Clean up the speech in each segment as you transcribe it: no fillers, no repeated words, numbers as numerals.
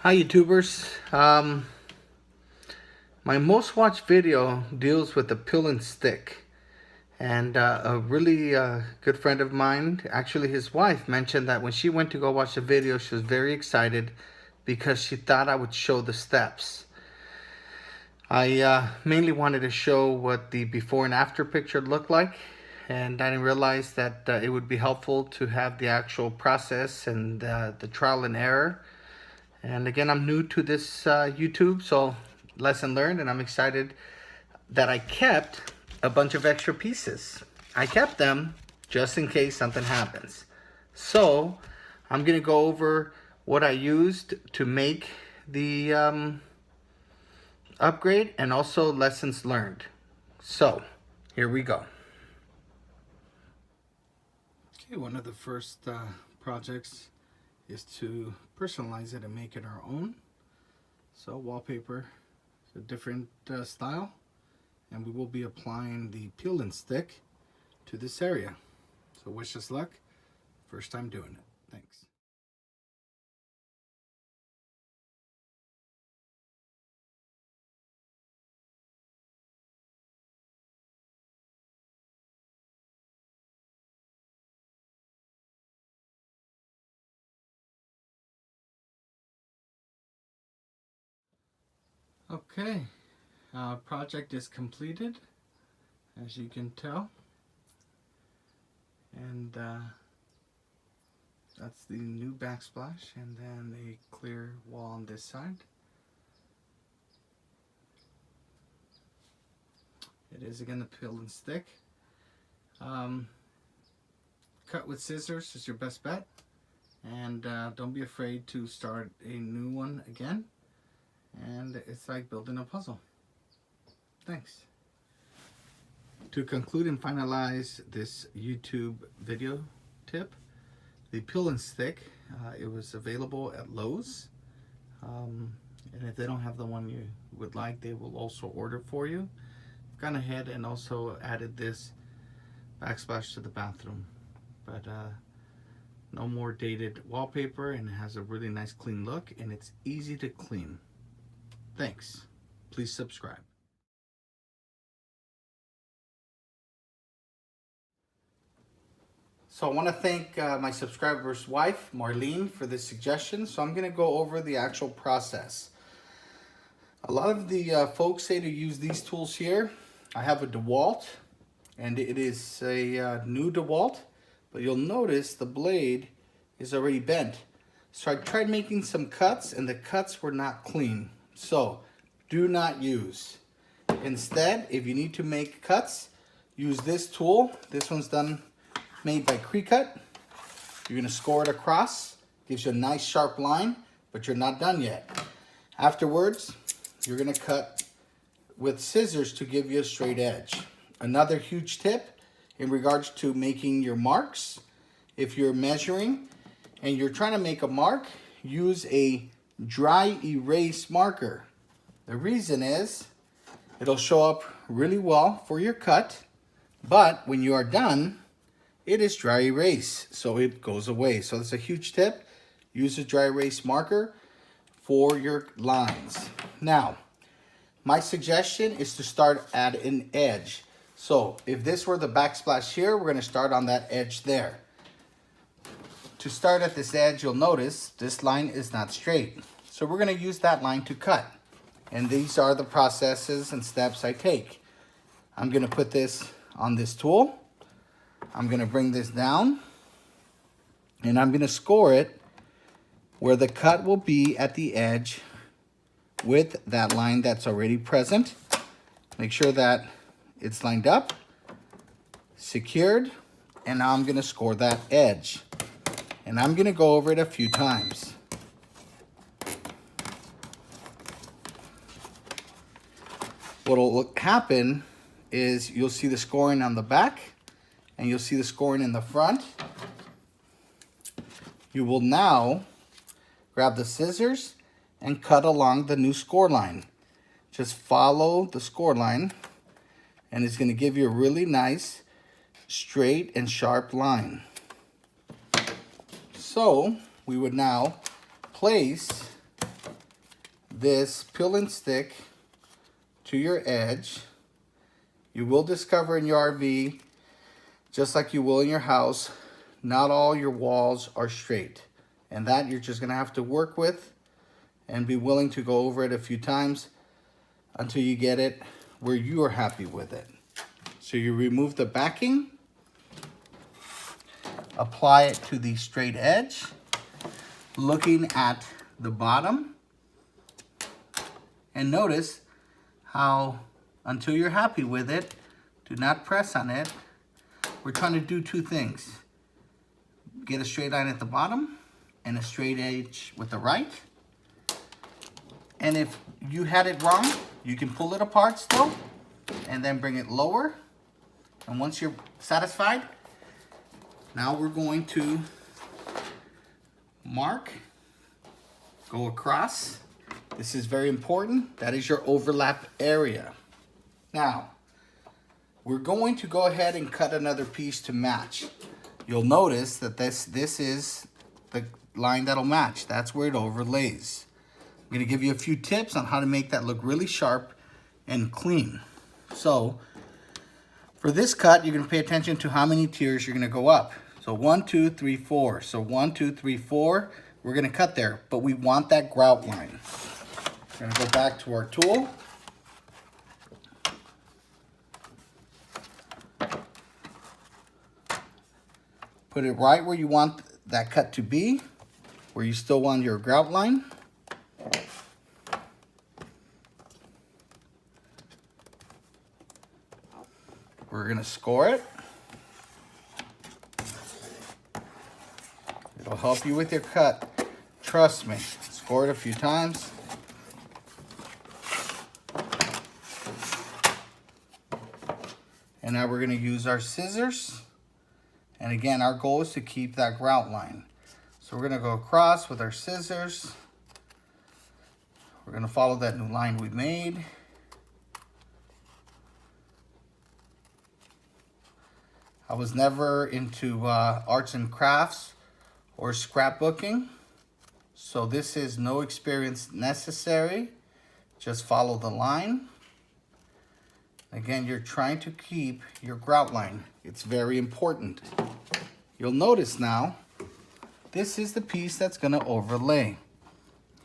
Hi YouTubers. My most watched video deals with the pill and stick, and a really good friend of mine, actually his wife, mentioned that when she went to go watch the video she was very excited because she thought I would show the steps. I mainly wanted to show what the before and after picture looked like, and I didn't realize that it would be helpful to have the actual process and the trial and error. And again, I'm new to this YouTube, so lesson learned, and I'm excited that I kept a bunch of extra pieces. I kept them just in case something happens. So I'm gonna go over what I used to make the upgrade and also lessons learned. So here we go. Okay, one of the first projects is to personalize it and make it our own. So wallpaper is a different style, and we will be applying the peel and stick to this area. So wish us luck. First time doing it. Thanks. Okay, project is completed, as you can tell, and that's the new backsplash, and then a clear wall on this side. It is again the peel and stick. Cut with scissors is your best bet, and don't be afraid to start a new one again, and it's like building a puzzle. Thanks. To conclude and finalize this YouTube video tip, the peel and stick, it was available at Lowe's, and if they don't have the one you would like, they will also order for you. I've gone ahead and also added this backsplash to the bathroom, but no more dated wallpaper, and it has a really nice clean look, and it's easy to clean. Thanks. Please subscribe. So I want to thank my subscriber's wife, Marlene, for this suggestion. So I'm going to go over the actual process. A lot of the folks say to use these tools here. I have a DeWalt, and it is a new DeWalt, but you'll notice the blade is already bent. So I tried making some cuts, and the cuts were not clean. So do not use. Instead, if you need to make cuts, use this tool. This one's made by Cricut. You're gonna score it across. Gives you a nice sharp line, but you're not done yet. Afterwards, you're gonna cut with scissors to give you a straight edge. Another huge tip in regards to making your marks, if you're measuring and you're trying to make a mark, use a dry erase marker. The reason is it'll show up really well for your cut, but when you are done, it is dry erase, so it goes away. So that's a huge tip. Use a dry erase marker for your lines. Now, my suggestion is to start at an edge. So if this were the backsplash here, we're gonna start on that edge there. To start at this edge, you'll notice this line is not straight. So we're gonna use that line to cut. And these are the processes and steps I take. I'm gonna put this on this tool. I'm gonna bring this down, and I'm gonna score it where the cut will be at the edge with that line that's already present. Make sure that it's lined up, secured, and now I'm gonna score that edge. And I'm gonna go over it a few times. What'll happen is you'll see the scoring on the back, and you'll see the scoring in the front. You will now grab the scissors and cut along the new score line. Just follow the score line, and it's going to give you a really nice straight and sharp line. So we would now place this peel and stick to your edge. You will discover in your RV, just like you will in your house, not all your walls are straight. And that you're just gonna have to work with and be willing to go over it a few times until you get it where you are happy with it. So you remove the backing, apply it to the straight edge, looking at the bottom, and notice how until you're happy with it, do not press on it. We're trying to do two things. Get a straight line at the bottom and a straight edge with the right. And if you had it wrong, you can pull it apart still and then bring it lower. And once you're satisfied, now we're going to mark, go across. This is very important. That is your overlap area. Now, we're going to go ahead and cut another piece to match. You'll notice that this is the line that'll match. That's where it overlays. I'm gonna give you a few tips on how to make that look really sharp and clean. So, for this cut, you're gonna pay attention to how many tiers you're gonna go up. So 1, 2, 3, 4. So 1, 2, 3, 4, we're gonna cut there, but we want that grout line. We're gonna go back to our tool. Put it right where you want that cut to be, where you still want your grout line. We're gonna score it. It'll help you with your cut. Trust me, score it a few times. And now we're gonna use our scissors. And again, our goal is to keep that grout line. So we're gonna go across with our scissors. We're gonna follow that new line we made. I was never into arts and crafts or scrapbooking. So this is no experience necessary. Just follow the line. Again, you're trying to keep your grout line. It's very important. You'll notice now, this is the piece that's gonna overlay,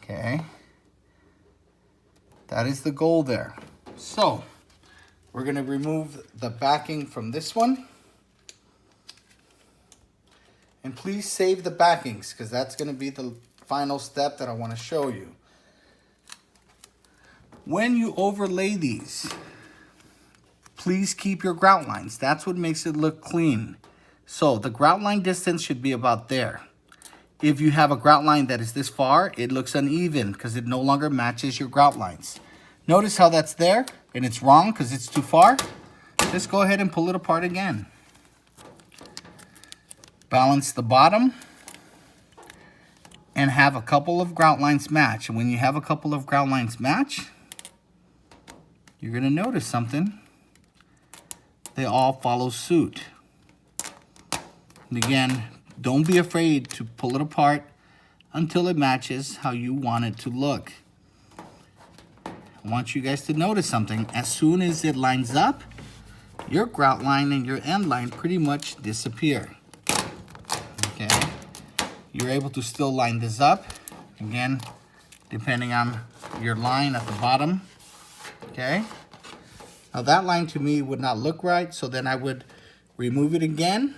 okay? That is the goal there. So, we're gonna remove the backing from this one. And please save the backings, because that's gonna be the final step that I wanna show you. When you overlay these, please keep your grout lines. That's what makes it look clean. So the grout line distance should be about there. If you have a grout line that is this far, it looks uneven because it no longer matches your grout lines. Notice how that's there and it's wrong because it's too far. Just go ahead and pull it apart again. Balance the bottom and have a couple of grout lines match. And when you have a couple of grout lines match, you're gonna notice something. They all follow suit. And again, don't be afraid to pull it apart until it matches how you want it to look. I want you guys to notice something. As soon as it lines up, your grout line and your end line pretty much disappear. Okay, you're able to still line this up. Again, depending on your line at the bottom, okay? Now that line to me would not look right, so then I would remove it again.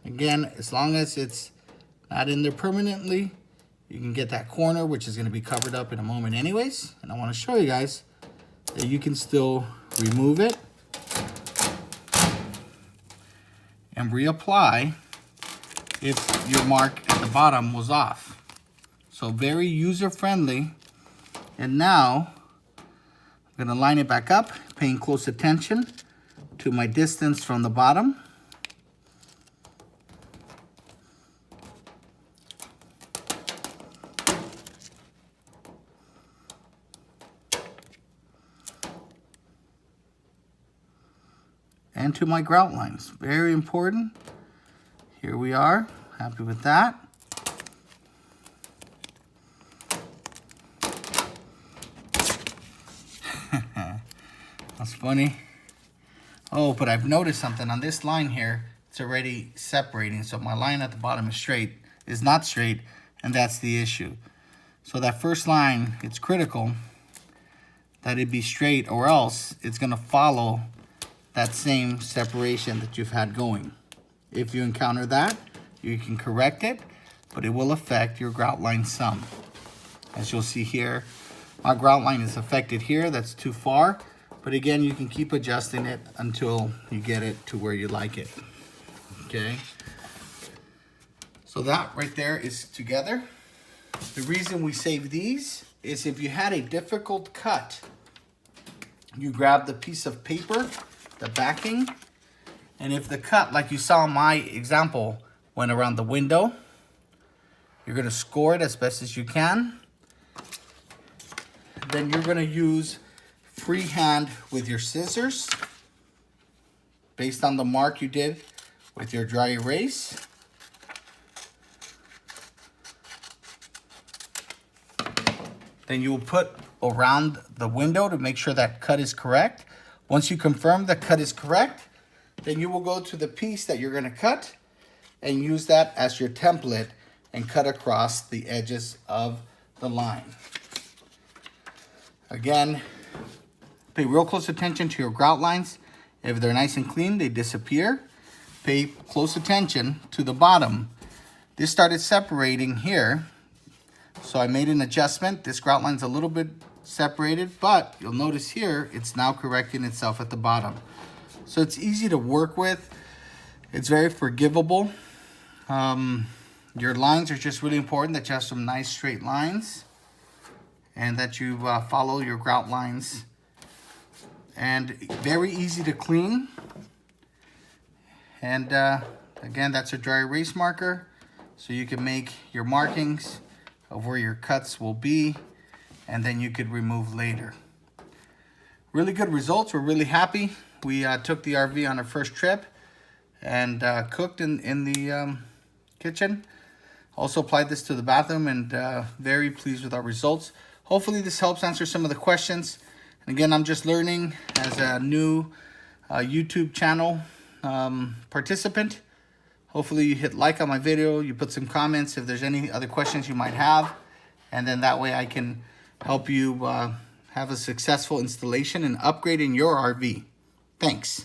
Again, as long as it's not in there permanently, you can get that corner, which is gonna be covered up in a moment anyways. And I wanna show you guys that you can still remove it and reapply if your mark at the bottom was off. So very user-friendly. And now, I'm gonna line it back up, paying close attention to my distance from the bottom. And to my grout lines, very important. Here we are, happy with that. That's funny. Oh, but I've noticed something on this line here. It's already separating. So my line at the bottom is not straight, and that's the issue. So that first line, it's critical that it be straight, or else it's gonna follow that same separation that you've had going. If you encounter that, you can correct it, but it will affect your grout line some. As you'll see here, my grout line is affected here. That's too far. But again, you can keep adjusting it until you get it to where you like it. Okay. So that right there is together. The reason we save these is if you had a difficult cut, you grab the piece of paper, the backing, and if the cut, like you saw in my example, went around the window, you're gonna score it as best as you can. Then you're gonna use freehand with your scissors based on the mark you did with your dry erase. Then you will put around the window to make sure that cut is correct. Once you confirm the cut is correct, then you will go to the piece that you're gonna cut and use that as your template and cut across the edges of the line. Again, pay real close attention to your grout lines. If they're nice and clean, they disappear. Pay close attention to the bottom. This started separating here, so I made an adjustment. This grout line's a little bit separated, but you'll notice here, it's now correcting itself at the bottom. So it's easy to work with. It's very forgivable. Your lines are just really important that you have some nice straight lines and that you follow your grout lines. And very easy to clean. And again, that's a dry erase marker. So you can make your markings of where your cuts will be, and then you could remove later. Really good results. We're really happy. We took the RV on our first trip and cooked in the kitchen. Also applied this to the bathroom, and very pleased with our results. Hopefully this helps answer some of the questions. And again, I'm just learning as a new YouTube channel participant. Hopefully you hit like on my video, you put some comments if there's any other questions you might have, and then that way I can help you have a successful installation and upgrade in your RV. Thanks.